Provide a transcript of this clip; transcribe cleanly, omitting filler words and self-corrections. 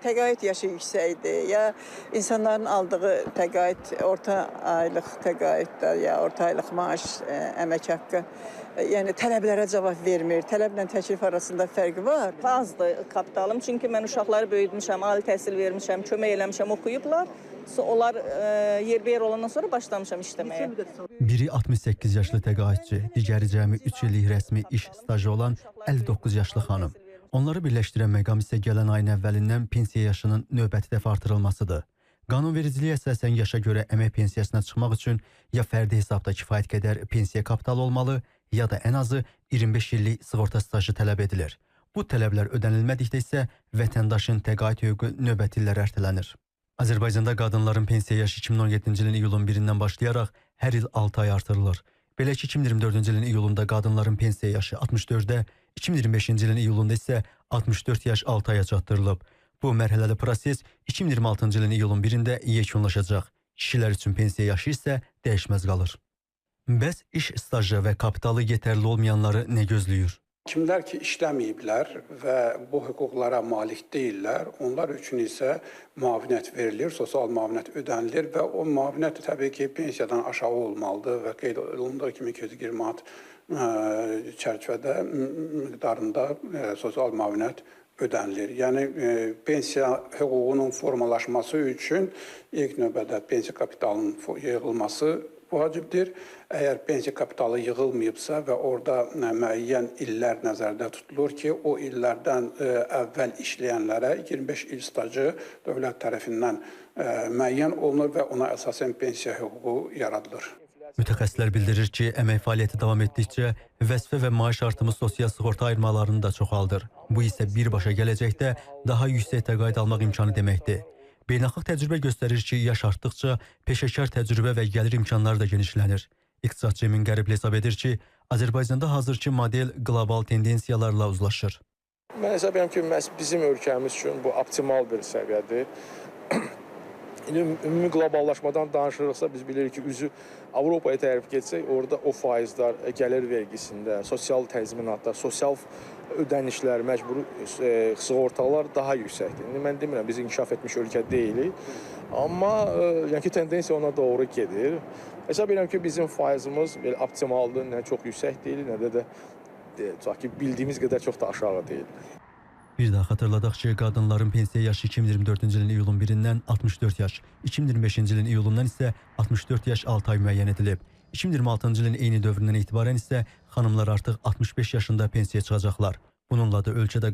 Təqaüd yaşı yüksəkdir, ya insanların aldığı təqaüd orta aylıq təqaüddə, ya orta aylıq maaş, əmək haqqı, yəni tələblərə cavab vermir. Tələblə təklif arasında fərq var. Azdır kapitalım, çünki mən uşaqları böyütmüşəm, ali təhsil vermişəm, kömək eləmişəm, oxuyublar. Onlar yerbəyer olandan sonra başlamışam işləməyə. Biri 68 yaşlı təqaüdçü, digəri cəmi 3 illik rəsmi iş stajı olan 59 yaşlı xanım. Onları birləşdirən məqam isə gələn ayın əvvəlindən pensiya yaşının növbəti dəfə artırılmasıdır. Qanunvericiliyə əsasən yaşa görə əmək pensiyasına çıxmaq üçün ya fərdi hesabda kifayət qədər pensiya kapitalı olmalı, ya da ən azı 25 illik sığorta stajı tələb edilir. Bu tələblər ödənilmədikdə isə vətəndaşın təqaüd hüququ növbəti illərə ertələnir. Azərbaycanda qadınların pensiya yaşı 2017-ci ilin iyulun 1-dən başlayaraq hər il 6 ay artırılır. Belə ki, 2024-cü ilin iyulunda qadınların pensiya yaşı 64-də, 2025-ci ilin iyulunda isə 64 yaş 6 aya çatdırılıb. Bu mərhələli proses 2026-cı ilin iyulun 1-də yekunlaşacaq. Kişilər üçün pensiya yaşı isə dəyişməz qalır. Bəs iş stajı və kapitalı yetərli olmayanları nə gözləyir? Kimlər ki işləməyiblər və bu hüquqlara malik deyirlər, onlar üçün isə müavinət verilir, sosial müavinət ödənilir və o müavinət təbii ki pensiyadan aşağı olmalıdır və qeyd olunduğu kimi 220 manat çərçivədə miqdarında sosial müavinət ödənilir. Yəni pensiya hüququnun formalaşması üçün ilk növbədə pensiya kapitalının yığılması vacibdir. Əgər pensiya kapitalı yığılmayıbsa və orada müəyyən illər nəzərdə tutulur ki, o illərdən əvvəl işləyənlərə 25 il stajı dövlət tərəfindən müəyyən olunur və ona əsasən pensiya hüququ yaradılır. Mütəxəssislər bildirir ki, əmək fəaliyyəti davam etdikcə vəzifə və maaş artımı sosial sığorta ayırmalarını da çoxaldır. Bu isə birbaşa gələcəkdə daha yüksək təqaüd almaq imkanı deməkdir. Beynəlxalq təcrübə göstərir ki, yaş artdıqca peşəkar təcrübə və gəlir imkanları da genişlənir. İqtisadçı Emin Qəribli hesab edir ki, Azərbaycanda hazırki model qlobal tendensiyalarla uzlaşır. Mən hesab edirəm ki, məhz bizim ölkəmiz üçün bu optimal bir səviyyədir. Ümumi qloballaşmadan danışırıqsa, biz bilirik ki, üzü Avropaya tərəf getsək, orada o faizlər, gəlir vergisində, sosial təzminatlar, sosial ödənişlər, məcburi sığortalar daha yüksəkdir. İndi mən demirəm, biz inkişaf etmiş ölkə deyilik, amma yəni ki, tendensiya ona doğru gedir. Hesab edirəm ki, bizim faizimiz belə optimaldır, nə çox yüksək deyil, nə də bildiyimiz qədər çox da aşağı deyil. Bir daha xatırladaq ki, qadınların pensiya yaşı 2024-cü ilin iyulun 1-dən 64 yaş, 2025-ci ilin iyulundan isə 64 yaş 6 ay müəyyən edilib. 2026-cı ilin eyni dövründən etibarən isə xanımlar artıq 65 yaşında pensiyaya çıxacaqlar. Bununla da ölkədə